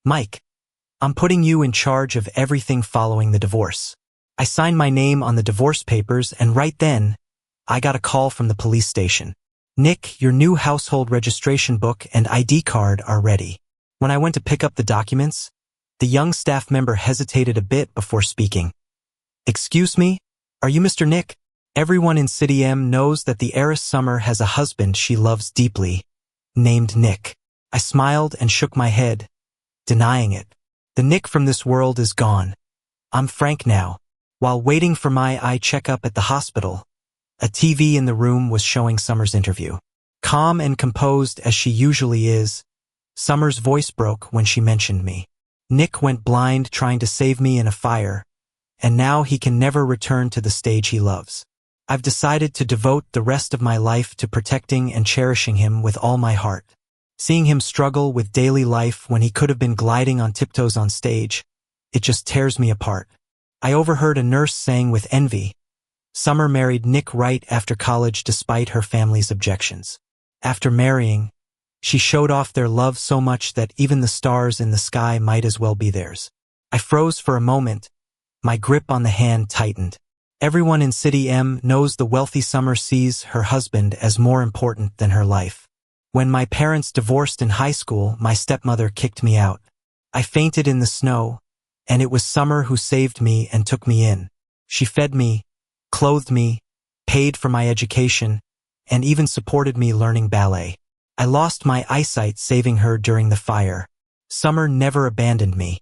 Mike, I'm putting you in charge of everything following the divorce. I signed my name on the divorce papers, and right then, I got a call from the police station. Nick, your new household registration book and ID card are ready. When I went to pick up the documents, the young staff member hesitated a bit before speaking. Excuse me, are you Mr. Nick? Everyone in City M knows that the heiress Summer has a husband she loves deeply, named Nick. I smiled and shook my head, denying it. The Nick from this world is gone. I'm Frank now. While waiting for my eye checkup at the hospital, a TV in the room was showing Summer's interview. Calm and composed as she usually is, Summer's voice broke when she mentioned me. Nick went blind trying to save me in a fire, and now he can never return to the stage he loves. I've decided to devote the rest of my life to protecting and cherishing him with all my heart. Seeing him struggle with daily life when he could have been gliding on tiptoes on stage, it just tears me apart. I overheard a nurse saying with envy, Summer married Nick right after college despite her family's objections. After marrying, she showed off their love so much that even the stars in the sky might as well be theirs. I froze for a moment, my grip on the hand tightened. Everyone in City M knows the wealthy Summer sees her husband as more important than her life. When my parents divorced in high school, my stepmother kicked me out. I fainted in the snow, and it was Summer who saved me and took me in. She fed me, clothed me, paid for my education, and even supported me learning ballet. I lost my eyesight saving her during the fire. Summer never abandoned me.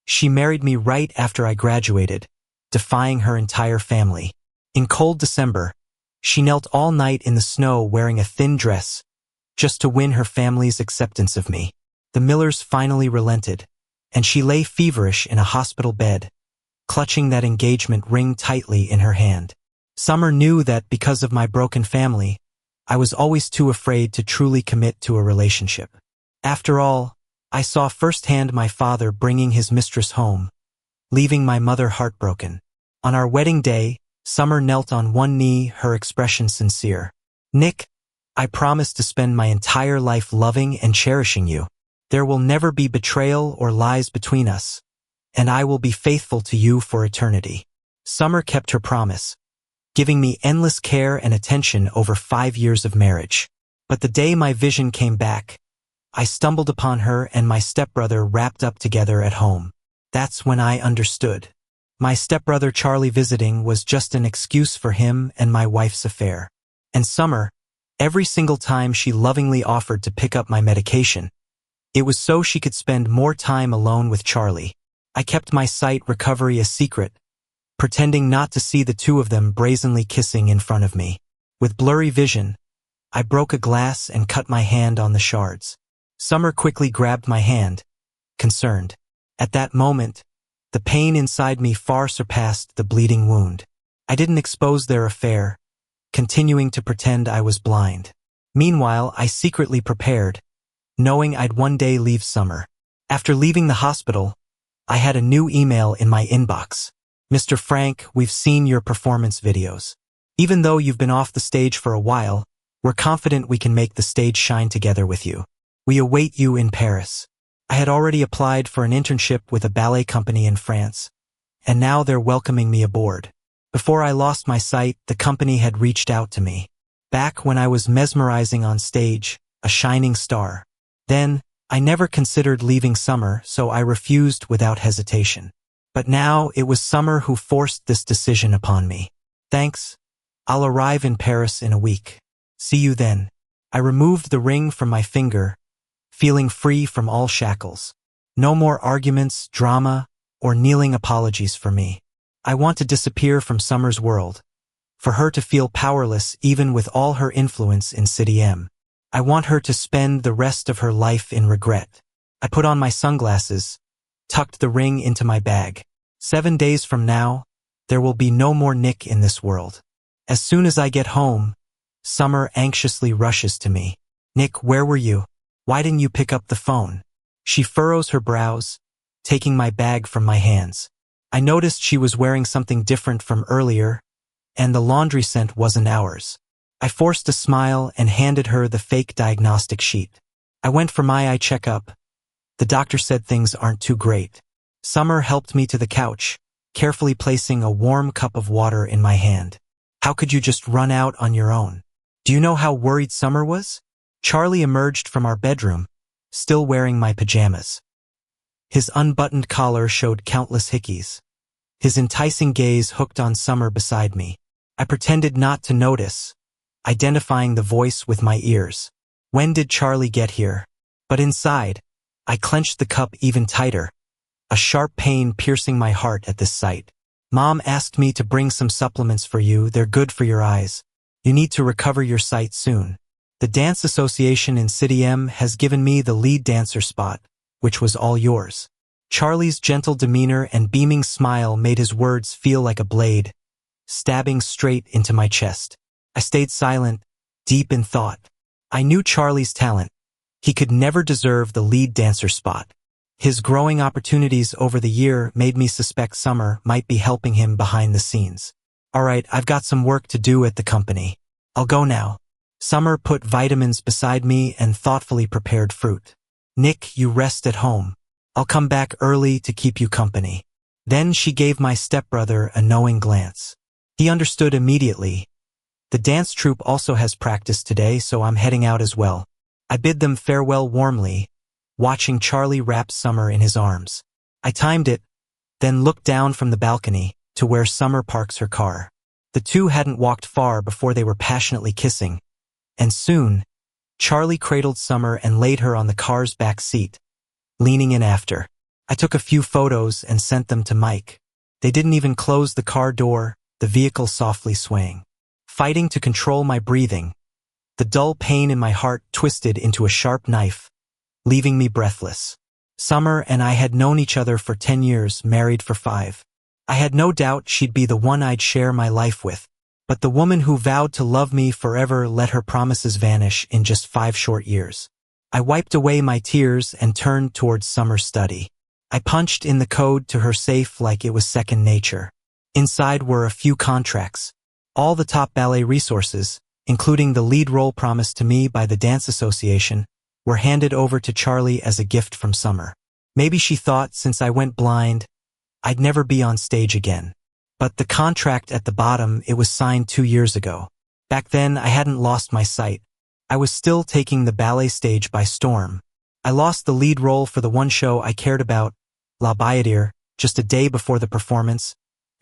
She married me right after I graduated, defying her entire family. In cold December, she knelt all night in the snow wearing a thin dress, just to win her family's acceptance of me. The Millers finally relented, and she lay feverish in a hospital bed, clutching that engagement ring tightly in her hand. Summer knew that because of my broken family, I was always too afraid to truly commit to a relationship. After all, I saw firsthand my father bringing his mistress home, leaving my mother heartbroken. On our wedding day, Summer knelt on one knee, her expression sincere. Nick, I promise to spend my entire life loving and cherishing you. There will never be betrayal or lies between us, and I will be faithful to you for eternity. Summer kept her promise, giving me endless care and attention over 5 years of marriage. But the day my vision came back, I stumbled upon her and my stepbrother wrapped up together at home. That's when I understood. My stepbrother Charlie visiting was just an excuse for him and my wife's affair. And Summer, every single time she lovingly offered to pick up my medication, it was so she could spend more time alone with Charlie. I kept my sight recovery a secret, pretending not to see the two of them brazenly kissing in front of me. With blurry vision, I broke a glass and cut my hand on the shards. Summer quickly grabbed my hand, concerned. At that moment, the pain inside me far surpassed the bleeding wound. I didn't expose their affair, continuing to pretend I was blind. Meanwhile, I secretly prepared, knowing I'd one day leave Summer. After leaving the hospital, I had a new email in my inbox. Mr. Frank, we've seen your performance videos. Even though you've been off the stage for a while, we're confident we can make the stage shine together with you. We await you in Paris. I had already applied for an internship with a ballet company in France, and now they're welcoming me aboard. Before I lost my sight, the company had reached out to me. Back when I was mesmerizing on stage, a shining star. Then, I never considered leaving Summer, so I refused without hesitation. But now, it was Summer who forced this decision upon me. Thanks. I'll arrive in Paris in a week. See you then. I removed the ring from my finger, feeling free from all shackles. No more arguments, drama, or kneeling apologies for me. I want to disappear from Summer's world, for her to feel powerless even with all her influence in City M. I want her to spend the rest of her life in regret. I put on my sunglasses, tucked the ring into my bag. 7 days from now, there will be no more Nick in this world. As soon as I get home, Summer anxiously rushes to me. Nick, where were you? Why didn't you pick up the phone? She furrows her brows, taking my bag from my hands. I noticed she was wearing something different from earlier, and the laundry scent wasn't ours. I forced a smile and handed her the fake diagnostic sheet. I went for my eye checkup, The doctor said things aren't too great. Summer helped me to the couch, carefully placing a warm cup of water in my hand. How could you just run out on your own? Do you know how worried Summer was? Charlie emerged from our bedroom, still wearing my pajamas. His unbuttoned collar showed countless hickeys. His enticing gaze hooked on Summer beside me. I pretended not to notice, identifying the voice with my ears. When did Charlie get here? But inside, I clenched the cup even tighter, a sharp pain piercing my heart at this sight. Mom asked me to bring some supplements for you. They're good for your eyes. You need to recover your sight soon. The dance association in City M has given me the lead dancer spot, which was all yours. Charlie's gentle demeanor and beaming smile made his words feel like a blade, stabbing straight into my chest. I stayed silent, deep in thought. I knew Charlie's talent. He could never deserve the lead dancer spot. His growing opportunities over the year made me suspect Summer might be helping him behind the scenes. All right, I've got some work to do at the company. I'll go now. Summer put vitamins beside me and thoughtfully prepared fruit. Nick, you rest at home. I'll come back early to keep you company. Then she gave my stepbrother a knowing glance. He understood immediately. The dance troupe also has practice today, so I'm heading out as well. I bid them farewell warmly, watching Charlie wrap Summer in his arms. I timed it, then looked down from the balcony to where Summer parks her car. The two hadn't walked far before they were passionately kissing, and soon, Charlie cradled Summer and laid her on the car's back seat, leaning in after. I took a few photos and sent them to Mike. They didn't even close the car door, the vehicle softly swaying. Fighting to control my breathing, the dull pain in my heart twisted into a sharp knife, leaving me breathless. Summer and I had known each other for 10 years, married for 5. I had no doubt she'd be the one I'd share my life with, but the woman who vowed to love me forever let her promises vanish in just 5 short years. I wiped away my tears and turned towards Summer's study. I punched in the code to her safe like it was second nature. Inside were a few contracts, all the top ballet resources, including the lead role promised to me by the Dance Association, were handed over to Charlie as a gift from Summer. Maybe she thought since I went blind, I'd never be on stage again. But the contract at the bottom, it was signed 2 years ago. Back then, I hadn't lost my sight. I was still taking the ballet stage by storm. I lost the lead role for the one show I cared about, La Bayadere, just a day before the performance,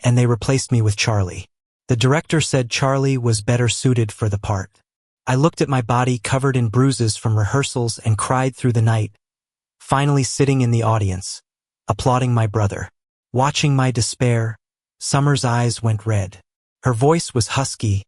and they replaced me with Charlie. The director said Charlie was better suited for the part. I looked at my body covered in bruises from rehearsals and cried through the night, finally sitting in the audience, applauding my brother. Watching my despair, Summer's eyes went red. Her voice was husky,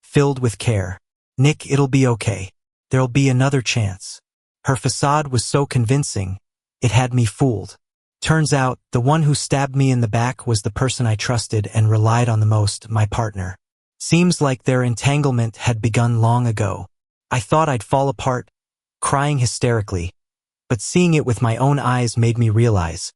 filled with care. Nick, it'll be okay. There'll be another chance. Her facade was so convincing, it had me fooled. Turns out, the one who stabbed me in the back was the person I trusted and relied on the most, my partner. Seems like their entanglement had begun long ago. I thought I'd fall apart, crying hysterically, but seeing it with my own eyes made me realize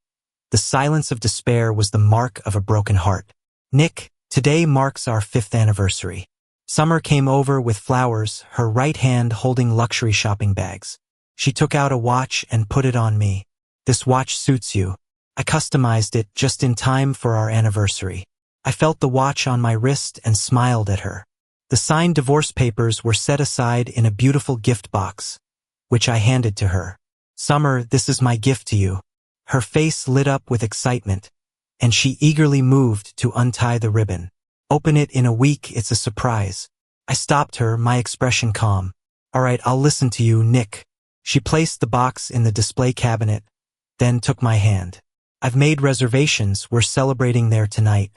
the silence of despair was the mark of a broken heart. Nick, today marks our 5th anniversary. Summer came over with flowers, her right hand holding luxury shopping bags. She took out a watch and put it on me. This watch suits you. I customized it just in time for our anniversary. I felt the watch on my wrist and smiled at her. The signed divorce papers were set aside in a beautiful gift box, which I handed to her. Summer, this is my gift to you. Her face lit up with excitement, and she eagerly moved to untie the ribbon. Open it in a week, it's a surprise. I stopped her, my expression calm. All right, I'll listen to you, Nick. She placed the box in the display cabinet, then took my hand. I've made reservations, we're celebrating there tonight.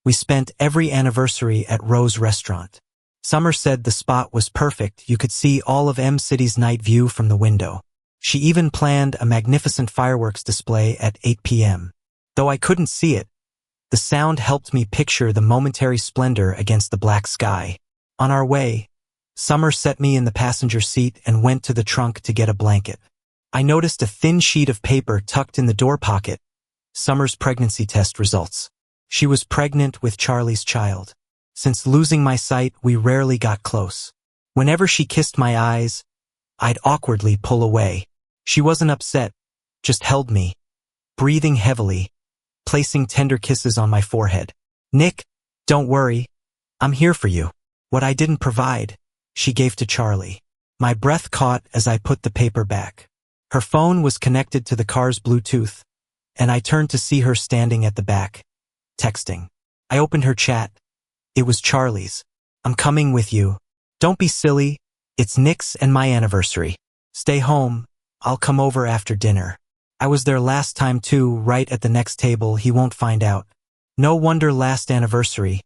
We spent every anniversary at Rose Restaurant. Summer said the spot was perfect, you could see all of M City's night view from the window. She even planned a magnificent fireworks display at 8 p.m. Though I couldn't see it, the sound helped me picture the momentary splendor against the black sky. On our way, Summer set me in the passenger seat and went to the trunk to get a blanket. I noticed a thin sheet of paper tucked in the door pocket. Summer's pregnancy test results. She was pregnant with Charlie's child. Since losing my sight, we rarely got close. Whenever she kissed my eyes, I'd awkwardly pull away. She wasn't upset, just held me, breathing heavily, placing tender kisses on my forehead. Nick, don't worry, I'm here for you. What I didn't provide, she gave to Charlie. My breath caught as I put the paper back. Her phone was connected to the car's Bluetooth, and I turned to see her standing at the back, texting. I opened her chat. It was Charlie's. I'm coming with you. Don't be silly. It's Nick's and my anniversary. Stay home. I'll come over after dinner. I was there last time too, right at the next table. He won't find out. No wonder last anniversary.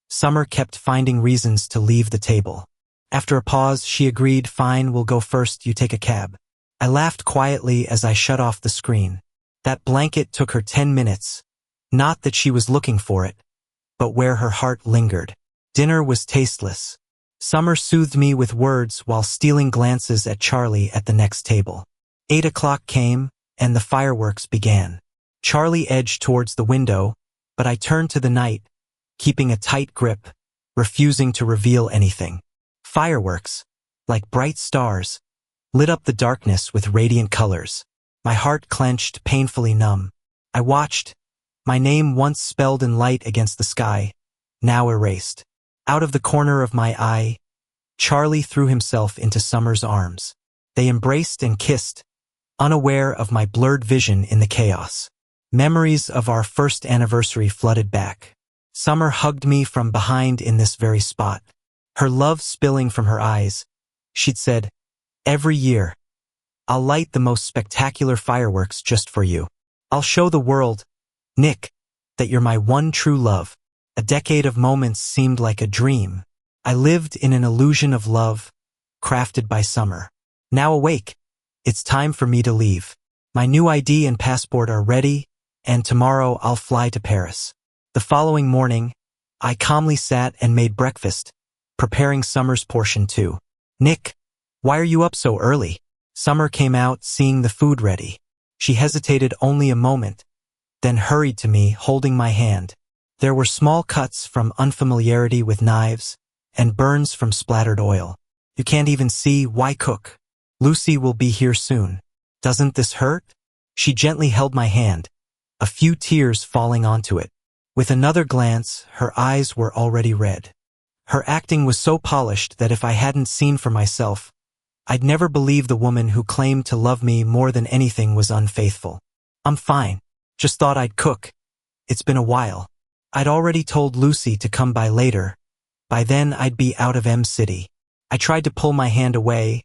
Summer kept finding reasons to leave the table. After a pause, she agreed, fine, we'll go first, you take a cab. I laughed quietly as I shut off the screen. That blanket took her 10 minutes. Not that she was looking for it, but where her heart lingered. Dinner was tasteless. Summer soothed me with words while stealing glances at Charlie at the next table. 8 o'clock came, and the fireworks began. Charlie edged towards the window, but I turned to the night, keeping a tight grip, refusing to reveal anything. Fireworks, like bright stars, lit up the darkness with radiant colors. My heart clenched, painfully numb. I watched, my name once spelled in light against the sky, now erased. Out of the corner of my eye, Charlie threw himself into Summer's arms. They embraced and kissed, unaware of my blurred vision in the chaos. Memories of our first anniversary flooded back. Summer hugged me from behind in this very spot. Her love spilling from her eyes. She'd said, every year, I'll light the most spectacular fireworks just for you. I'll show the world, Nick, that you're my one true love. A decade of moments seemed like a dream. I lived in an illusion of love, crafted by Summer. Now awake, it's time for me to leave. My new ID and passport are ready, and tomorrow I'll fly to Paris. The following morning, I calmly sat and made breakfast, preparing Summer's portion too. Nick, why are you up so early? Summer came out, seeing the food ready. She hesitated only a moment, then hurried to me, holding my hand. There were small cuts from unfamiliarity with knives, and burns from splattered oil. You can't even see, why cook? Lucy will be here soon. Doesn't this hurt? She gently held my hand, a few tears falling onto it. With another glance, her eyes were already red. Her acting was so polished that if I hadn't seen for myself, I'd never believe the woman who claimed to love me more than anything was unfaithful. I'm fine. Just thought I'd cook. It's been a while. I'd already told Lucy to come by later. By then I'd be out of M City. I tried to pull my hand away,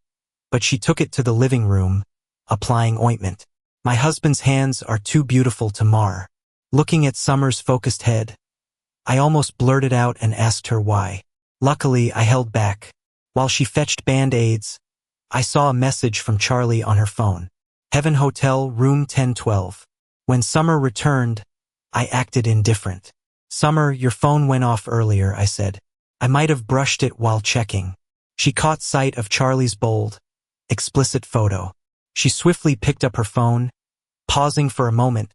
but she took it to the living room, applying ointment. My husband's hands are too beautiful to mar. Looking at Summer's focused head, I almost blurted out and asked her why. Luckily, I held back. While she fetched Band-Aids, I saw a message from Charlie on her phone. Heaven Hotel, room 1012. When Summer returned, I acted indifferent. Summer, your phone went off earlier, I said. I might have brushed it while checking. She caught sight of Charlie's bold, explicit photo. She swiftly picked up her phone, pausing for a moment,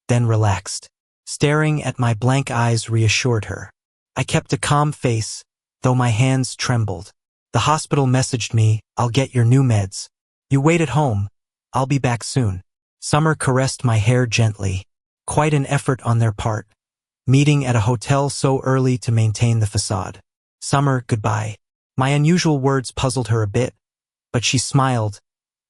then relaxed. Staring at my blank eyes reassured her. I kept a calm face, though my hands trembled. The hospital messaged me, I'll get your new meds. You wait at home. I'll be back soon. Summer caressed my hair gently. Quite an effort on their part. Meeting at a hotel so early to maintain the facade. Summer, goodbye. My unusual words puzzled her a bit, but she smiled.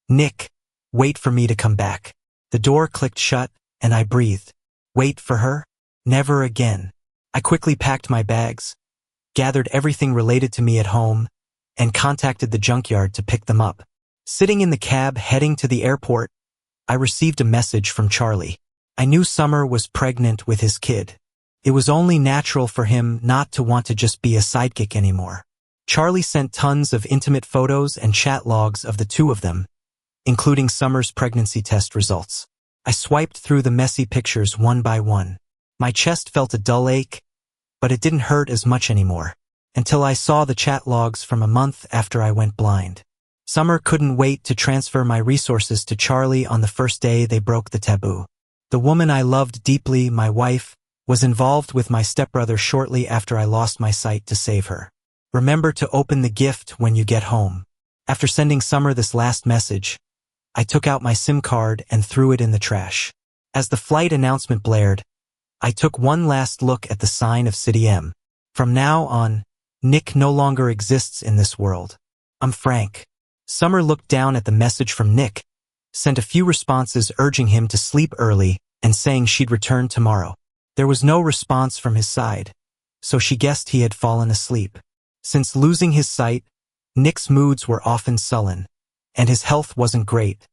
Nick, wait for me to come back. The door clicked shut, and I breathed. Wait for her? Never again. I quickly packed my bags, gathered everything related to me at home, and contacted the junkyard to pick them up. Sitting in the cab heading to the airport, I received a message from Charlie. I knew Summer was pregnant with his kid. It was only natural for him not to want to just be a sidekick anymore. Charlie sent tons of intimate photos and chat logs of the two of them, including Summer's pregnancy test results. I swiped through the messy pictures one by one. My chest felt a dull ache, but it didn't hurt as much anymore, until I saw the chat logs from a month after I went blind. Summer couldn't wait to transfer my resources to Charlie on the first day they broke the taboo. The woman I loved deeply, my wife, was involved with my stepbrother shortly after I lost my sight to save her. Remember to open the gift when you get home. After sending Summer this last message, I took out my SIM card and threw it in the trash. As the flight announcement blared, I took one last look at the sign of City M. From now on, Nick no longer exists in this world. I'm Frank. Summer looked down at the message from Nick, sent a few responses urging him to sleep early and saying she'd return tomorrow. There was no response from his side, so she guessed he had fallen asleep. Since losing his sight, Nick's moods were often sullen, and his health wasn't great,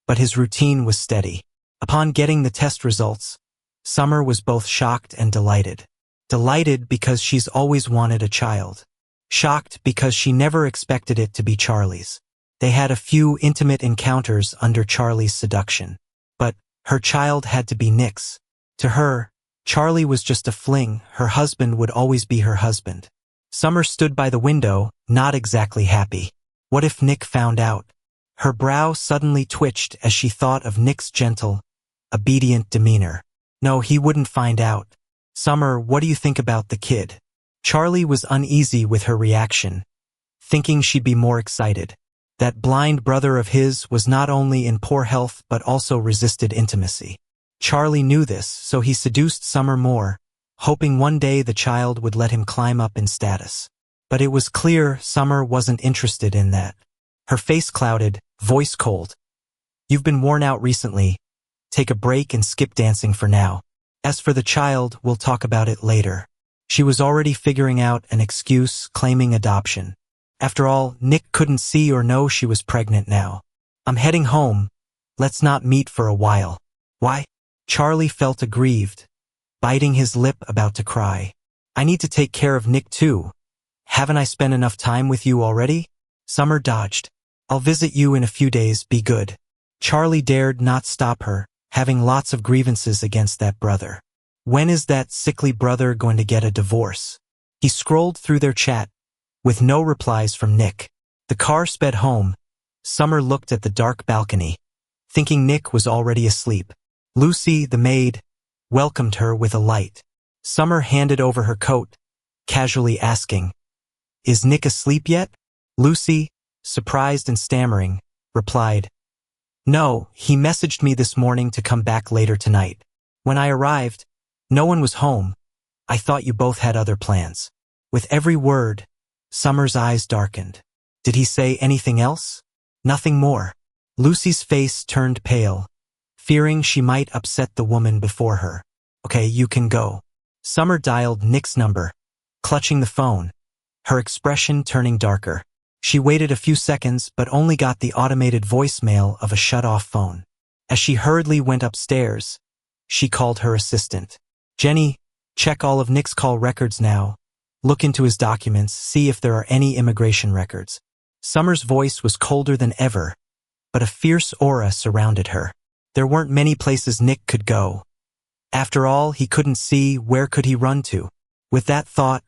but his routine was steady. Upon getting the test results, Summer was both shocked and delighted. Delighted because she's always wanted a child. Shocked because she never expected it to be Charlie's. They had a few intimate encounters under Charlie's seduction. But her child had to be Nick's. To her, Charlie was just a fling. Her husband would always be her husband. Summer stood by the window, not exactly happy. What if Nick found out? Her brow suddenly twitched as she thought of Nick's gentle, obedient demeanor. No, he wouldn't find out. Summer, what do you think about the kid? Charlie was uneasy with her reaction, thinking she'd be more excited. That blind brother of his was not only in poor health but also resisted intimacy. Charlie knew this, so he seduced Summer more, hoping one day the child would let him climb up in status. But it was clear Summer wasn't interested in that. Her face clouded, voice cold. You've been worn out recently. Take a break and skip dancing for now. As for the child, we'll talk about it later. She was already figuring out an excuse, claiming adoption. After all, Nick couldn't see or know she was pregnant now. I'm heading home. Let's not meet for a while. Why? Charlie felt aggrieved, biting his lip about to cry. I need to take care of Nick too. Haven't I spent enough time with you already? Summer dodged. I'll visit you in a few days, be good. Charlie dared not stop her, having lots of grievances against that brother. When is that sickly brother going to get a divorce? He scrolled through their chat, with no replies from Nick. The car sped home. Summer looked at the dark balcony, thinking Nick was already asleep. Lucy, the maid, welcomed her with a light. Summer handed over her coat, casually asking, Is Nick asleep yet? Lucy, surprised and stammering, replied, No, he messaged me this morning to come back later tonight. When I arrived, no one was home. I thought you both had other plans. With every word, Summer's eyes darkened. Did he say anything else? Nothing more. Lucy's face turned pale, fearing she might upset the woman before her. Okay, you can go. Summer dialed Nick's number, clutching the phone, her expression turning darker. She waited a few seconds but only got the automated voicemail of a shut-off phone. As she hurriedly went upstairs, she called her assistant. Jenny, check all of Nick's call records now. Look into his documents, see if there are any immigration records. Summer's voice was colder than ever, but a fierce aura surrounded her. There weren't many places Nick could go. After all, he couldn't see, where could he run to? With that thought,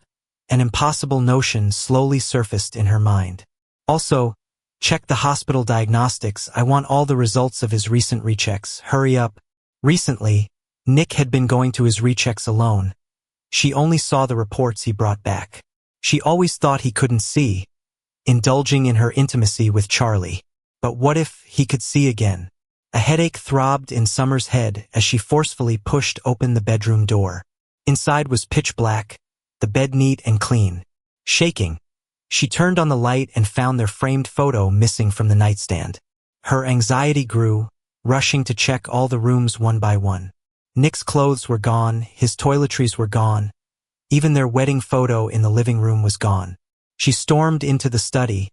an impossible notion slowly surfaced in her mind. Also, check the hospital diagnostics. I want all the results of his recent rechecks. Hurry up. Recently, Nick had been going to his rechecks alone. She only saw the reports he brought back. She always thought he couldn't see, indulging in her intimacy with Charlie. But what if he could see again? A headache throbbed in Summer's head as she forcefully pushed open the bedroom door. Inside was pitch black, the bed neat and clean. Shaking, she turned on the light and found their framed photo missing from the nightstand. Her anxiety grew, rushing to check all the rooms one by one. Nick's clothes were gone, his toiletries were gone. Even their wedding photo in the living room was gone. She stormed into the study,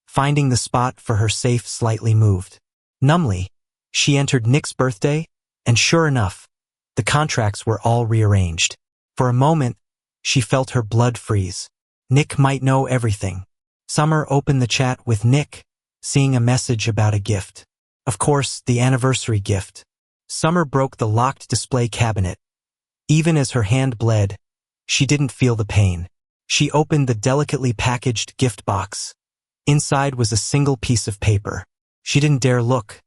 finding the spot for her safe slightly moved. Numbly, she entered Nick's birthday, and sure enough, the contracts were all rearranged. For a moment, she felt her blood freeze. Nick might know everything. Summer opened the chat with Nick, seeing a message about a gift. Of course, the anniversary gift. Summer broke the locked display cabinet. Even as her hand bled, she didn't feel the pain. She opened the delicately packaged gift box. Inside was a single piece of paper. She didn't dare look,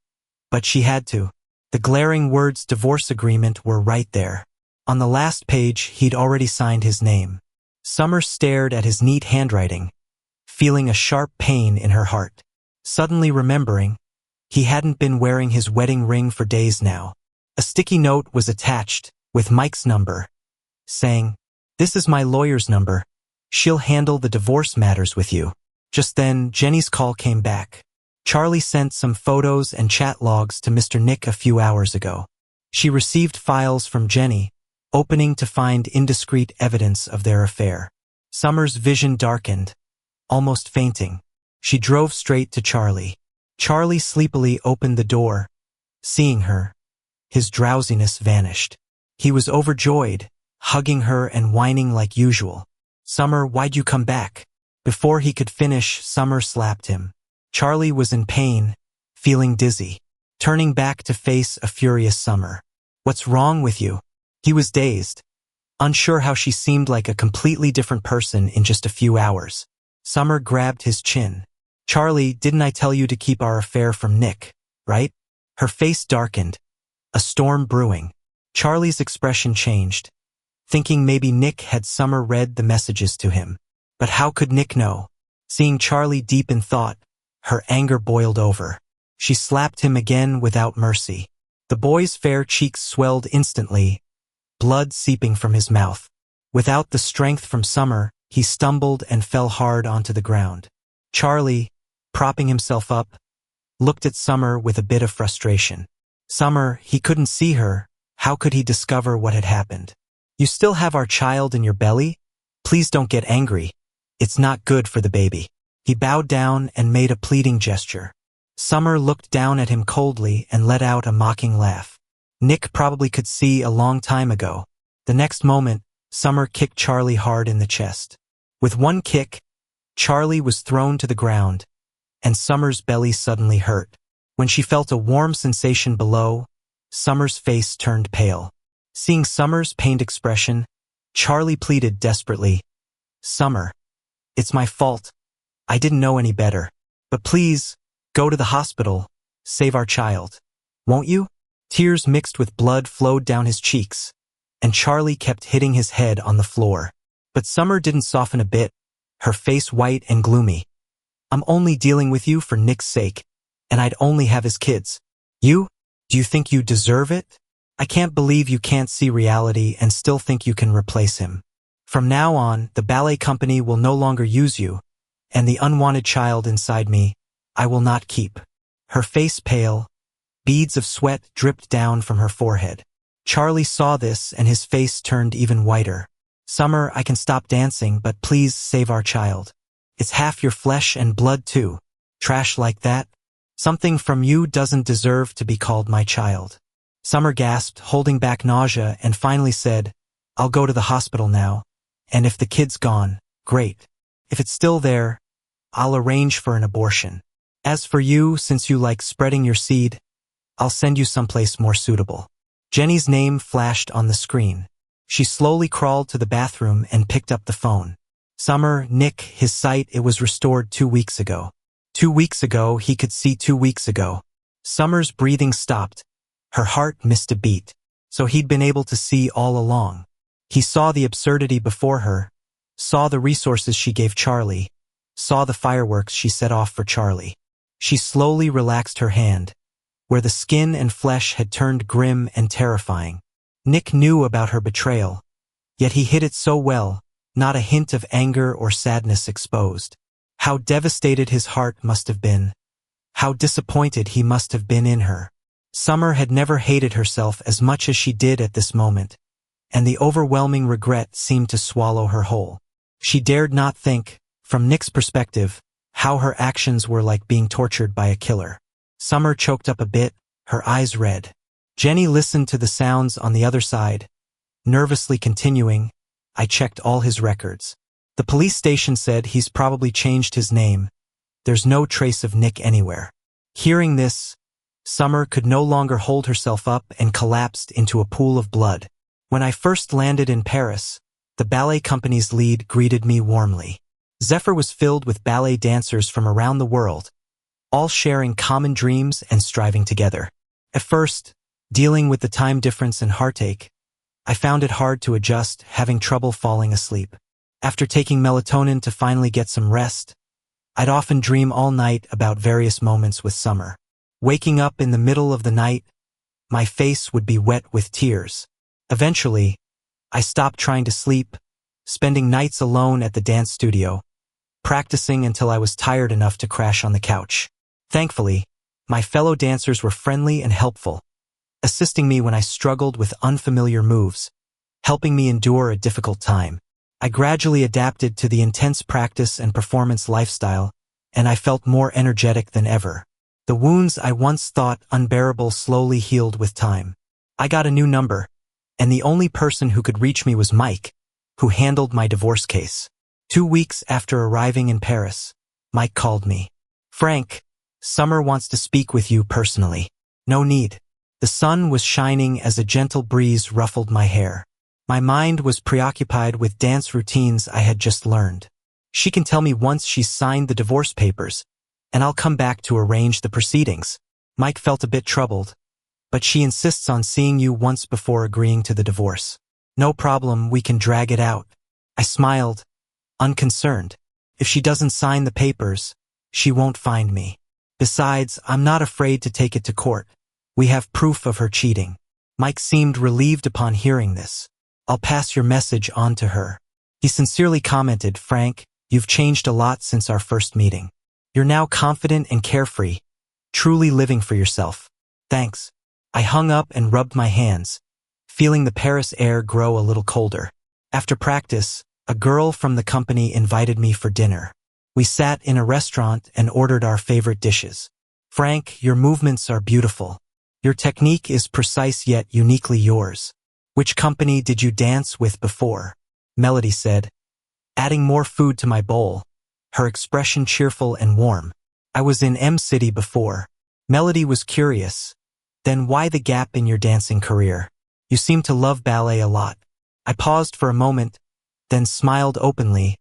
but she had to. The glaring words divorce agreement were right there. On the last page, he'd already signed his name. Summer stared at his neat handwriting, feeling a sharp pain in her heart. Suddenly remembering, He hadn't been wearing his wedding ring for days now. A sticky note was attached, with Mike's number, saying, "This is my lawyer's number. She'll handle the divorce matters with you." Just then, Jenny's call came back. Charlie sent some photos and chat logs to Mr. Nick a few hours ago. She received files from Jenny, opening to find indiscreet evidence of their affair. Summer's vision darkened, almost fainting. She drove straight to Charlie. Charlie sleepily opened the door. Seeing her, his drowsiness vanished. He was overjoyed, hugging her and whining like usual. "Summer, why'd you come back?" Before he could finish, Summer slapped him. Charlie was in pain, feeling dizzy, turning back to face a furious Summer. "What's wrong with you?" He was dazed, unsure how she seemed like a completely different person in just a few hours. Summer grabbed his chin. "Charlie, didn't I tell you to keep our affair from Nick, right?" Her face darkened, a storm brewing. Charlie's expression changed, thinking maybe Nick had Summer read the messages to him. But how could Nick know? Seeing Charlie deep in thought, her anger boiled over. She slapped him again without mercy. The boy's fair cheeks swelled instantly, blood seeping from his mouth. Without the strength from Summer, he stumbled and fell hard onto the ground. Charlie, propping himself up, looked at Summer with a bit of frustration. Summer, he couldn't see her. How could he discover what had happened? "You still have our child in your belly? Please don't get angry. It's not good for the baby." He bowed down and made a pleading gesture. Summer looked down at him coldly and let out a mocking laugh. Nick probably could see a long time ago. The next moment, Summer kicked Charlie hard in the chest. With one kick, Charlie was thrown to the ground, and Summer's belly suddenly hurt. When she felt a warm sensation below, Summer's face turned pale. Seeing Summer's pained expression, Charlie pleaded desperately, "Summer, it's my fault. I didn't know any better. But please, go to the hospital, save our child. Won't you?" Tears mixed with blood flowed down his cheeks, and Charlie kept hitting his head on the floor. But Summer didn't soften a bit, her face white and gloomy. "I'm only dealing with you for Nick's sake, and I'd only have his kids. You? Do you think you deserve it? I can't believe you can't see reality and still think you can replace him. From now on, the ballet company will no longer use you, and the unwanted child inside me, I will not keep." Her face pale, beads of sweat dripped down from her forehead. Charlie saw this and his face turned even whiter. "Summer, I can stop dancing, but please save our child. It's half your flesh and blood too. Trash like that? Something from you doesn't deserve to be called my child." Summer gasped, holding back nausea, and finally said, "I'll go to the hospital now, and if the kid's gone, great. If it's still there, I'll arrange for an abortion. As for you, since you like spreading your seed, I'll send you someplace more suitable." Jenny's name flashed on the screen. She slowly crawled to the bathroom and picked up the phone. "Summer, Nick, his sight, it was restored 2 weeks ago. 2 weeks ago, he could see 2 weeks ago." Summer's breathing stopped. Her heart missed a beat. So he'd been able to see all along. He saw the absurdity before her, saw the resources she gave Charlie, saw the fireworks she set off for Charlie. She slowly relaxed her hand, where the skin and flesh had turned grim and terrifying. Nick knew about her betrayal, yet he hid it so well, not a hint of anger or sadness exposed. How devastated his heart must have been. How disappointed he must have been in her. Summer had never hated herself as much as she did at this moment, and the overwhelming regret seemed to swallow her whole. She dared not think, from Nick's perspective, how her actions were like being tortured by a killer. Summer choked up a bit, her eyes red. Jenny listened to the sounds on the other side, nervously continuing, "I checked all his records. The police station said he's probably changed his name. There's no trace of Nick anywhere." Hearing this, Summer could no longer hold herself up and collapsed into a pool of blood. "When I first landed in Paris, the ballet company's lead greeted me warmly. Zephyr was filled with ballet dancers from around the world, all sharing common dreams and striving together. At first, dealing with the time difference and heartache, I found it hard to adjust, having trouble falling asleep. After taking melatonin to finally get some rest, I'd often dream all night about various moments with Summer. Waking up in the middle of the night, my face would be wet with tears. Eventually, I stopped trying to sleep, spending nights alone at the dance studio, practicing until I was tired enough to crash on the couch. Thankfully, my fellow dancers were friendly and helpful, assisting me when I struggled with unfamiliar moves, helping me endure a difficult time. I gradually adapted to the intense practice and performance lifestyle, and I felt more energetic than ever. The wounds I once thought unbearable slowly healed with time. I got a new number, and the only person who could reach me was Mike, who handled my divorce case. 2 weeks after arriving in Paris, Mike called me. "Frank, Summer wants to speak with you personally." "No need." The sun was shining as a gentle breeze ruffled my hair. My mind was preoccupied with dance routines I had just learned. "She can tell me once she's signed the divorce papers, and I'll come back to arrange the proceedings." Mike felt a bit troubled, "But she insists on seeing you once before agreeing to the divorce." "No problem, we can drag it out." I smiled, unconcerned. "If she doesn't sign the papers, she won't find me. Besides, I'm not afraid to take it to court. We have proof of her cheating." Mike seemed relieved upon hearing this. "I'll pass your message on to her." He sincerely commented, "Frank, you've changed a lot since our first meeting. You're now confident and carefree, truly living for yourself." "Thanks." I hung up and rubbed my hands, feeling the Paris air grow a little colder. After practice, a girl from the company invited me for dinner. We sat in a restaurant and ordered our favorite dishes. "Frank, your movements are beautiful. Your technique is precise yet uniquely yours. Which company did you dance with before?" Melody said, adding more food to my bowl, her expression cheerful and warm. "I was in M-City before." Melody was curious. "Then why the gap in your dancing career? You seem to love ballet a lot." I paused for a moment, then smiled openly.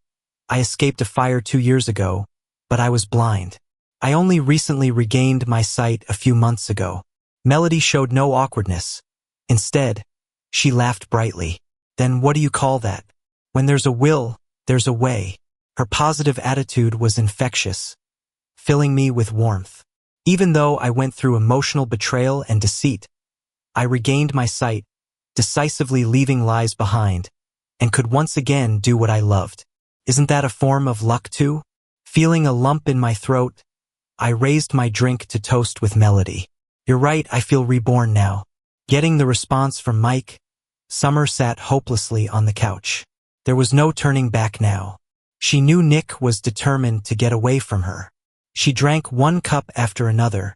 "I escaped a fire 2 years ago, but I was blind. I only recently regained my sight a few months ago." Melody showed no awkwardness. Instead, she laughed brightly. "Then what do you call that? When there's a will, there's a way." Her positive attitude was infectious, filling me with warmth. Even though I went through emotional betrayal and deceit, I regained my sight, decisively leaving lies behind, and could once again do what I loved. Isn't that a form of luck too? Feeling a lump in my throat, I raised my drink to toast with Melody. "You're right, I feel reborn now." Getting the response from Mike, Summer sat hopelessly on the couch. There was no turning back now. She knew Nick was determined to get away from her. She drank one cup after another,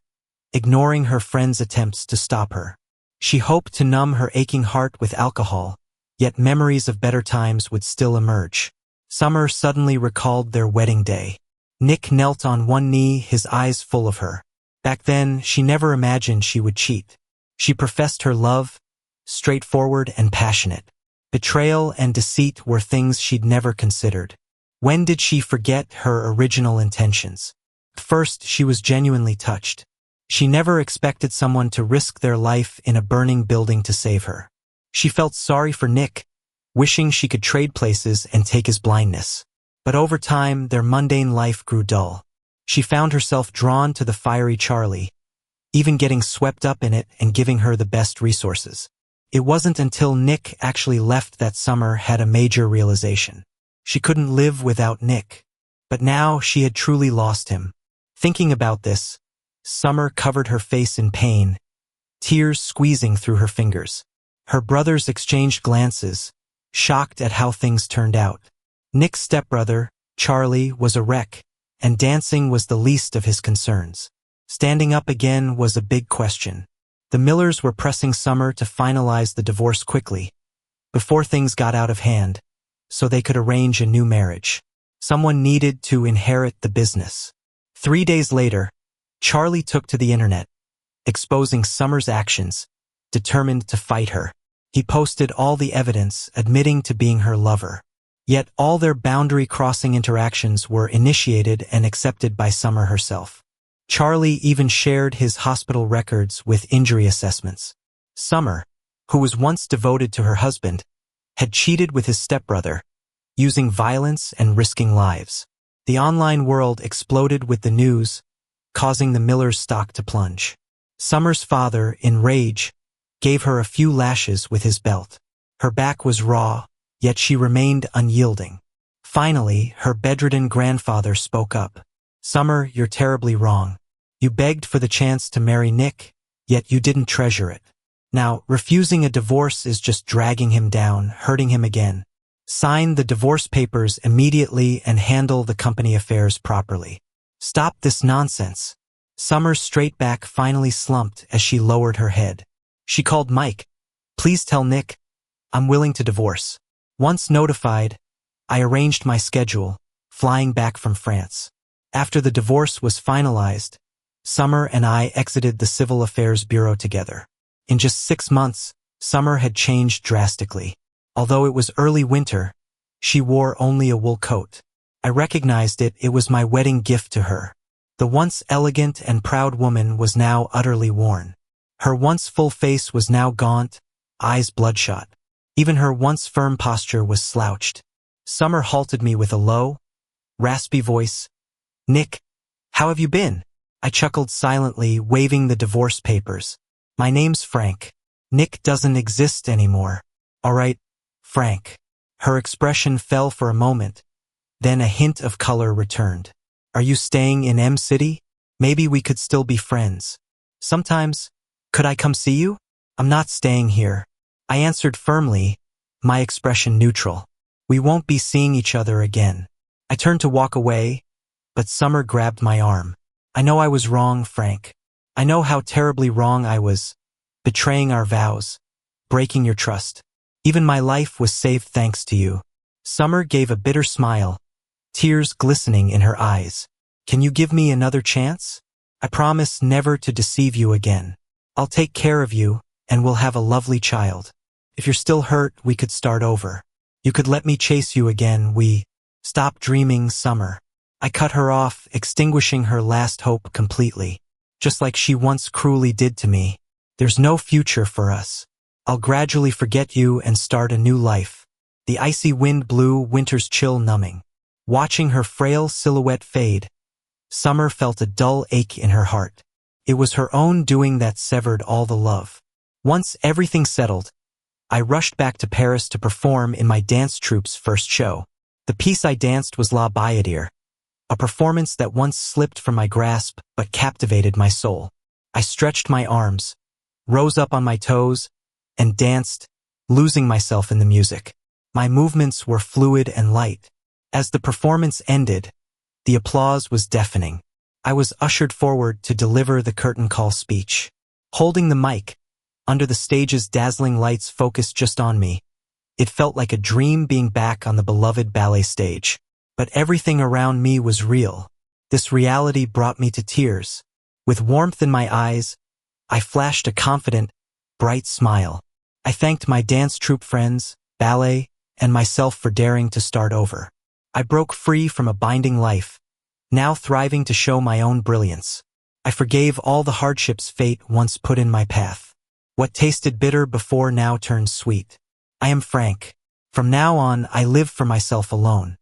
ignoring her friends' attempts to stop her. She hoped to numb her aching heart with alcohol, yet memories of better times would still emerge. Summer suddenly recalled their wedding day. Nick knelt on one knee, his eyes full of her. Back then, she never imagined she would cheat. She professed her love, straightforward and passionate. Betrayal and deceit were things she'd never considered. When did she forget her original intentions? First, she was genuinely touched. She never expected someone to risk their life in a burning building to save her. She felt sorry for Nick, wishing she could trade places and take his blindness. But over time, their mundane life grew dull. She found herself drawn to the fiery Charlie, even getting swept up in it and giving her the best resources. It wasn't until Nick actually left that Summer had a major realization. She couldn't live without Nick. But now she had truly lost him. Thinking about this, Summer covered her face in pain, tears squeezing through her fingers. Her brothers exchanged glances, shocked at how things turned out. Nick's stepbrother, Charlie, was a wreck, and dancing was the least of his concerns. Standing up again was a big question. The Millers were pressing Summer to finalize the divorce quickly, before things got out of hand, so they could arrange a new marriage. Someone needed to inherit the business. 3 days later, Charlie took to the internet, exposing Summer's actions, determined to fight her. He posted all the evidence, admitting to being her lover. Yet all their boundary-crossing interactions were initiated and accepted by Summer herself. Charlie even shared his hospital records with injury assessments. Summer, who was once devoted to her husband, had cheated with his stepbrother, using violence and risking lives. The online world exploded with the news, causing the miller's stock to plunge. Summer's father, in rage, gave her a few lashes with his belt. Her back was raw, yet she remained unyielding. Finally, her bedridden grandfather spoke up. "Summer, you're terribly wrong. You begged for the chance to marry Nick, yet you didn't treasure it. Now, refusing a divorce is just dragging him down, hurting him again. Sign the divorce papers immediately and handle the company affairs properly. Stop this nonsense." Summer's straight back finally slumped as she lowered her head. She called Mike. "Please tell Nick, I'm willing to divorce." Once notified, I arranged my schedule, flying back from France. After the divorce was finalized, Summer and I exited the Civil Affairs Bureau together. In just 6 months, Summer had changed drastically. Although it was early winter, she wore only a wool coat. I recognized it. It was my wedding gift to her. The once elegant and proud woman was now utterly worn. Her once full face was now gaunt, eyes bloodshot. Even her once firm posture was slouched. Summer halted me with a low, raspy voice. "Nick, how have you been?" I chuckled silently, waving the divorce papers. "My name's Frank. Nick doesn't exist anymore." "All right, Frank." Her expression fell for a moment, then a hint of color returned. "Are you staying in M City? Maybe we could still be friends. Sometimes, could I come see you?" "I'm not staying here," I answered firmly, my expression neutral. "We won't be seeing each other again." I turned to walk away, but Summer grabbed my arm. "I know I was wrong, Frank. I know how terribly wrong I was, betraying our vows, breaking your trust. Even my life was saved thanks to you." Summer gave a bitter smile, tears glistening in her eyes. "Can you give me another chance? I promise never to deceive you again. I'll take care of you, and we'll have a lovely child. If you're still hurt, we could start over. You could let me chase you again. Stop dreaming, Summer." I cut her off, extinguishing her last hope completely. Just like she once cruelly did to me. "There's no future for us. I'll gradually forget you and start a new life." The icy wind blew, winter's chill numbing. Watching her frail silhouette fade, Summer felt a dull ache in her heart. It was her own doing that severed all the love. Once everything settled, I rushed back to Paris to perform in my dance troupe's first show. The piece I danced was La Bayadere, a performance that once slipped from my grasp but captivated my soul. I stretched my arms, rose up on my toes, and danced, losing myself in the music. My movements were fluid and light. As the performance ended, the applause was deafening. I was ushered forward to deliver the curtain call speech. Holding the mic, under the stage's dazzling lights focused just on me, it felt like a dream being back on the beloved ballet stage. But everything around me was real. This reality brought me to tears. With warmth in my eyes, I flashed a confident, bright smile. I thanked my dance troupe friends, ballet, and myself for daring to start over. I broke free from a binding life, now thriving to show my own brilliance. I forgave all the hardships fate once put in my path. What tasted bitter before now turned sweet. I am Frank. From now on, I live for myself alone.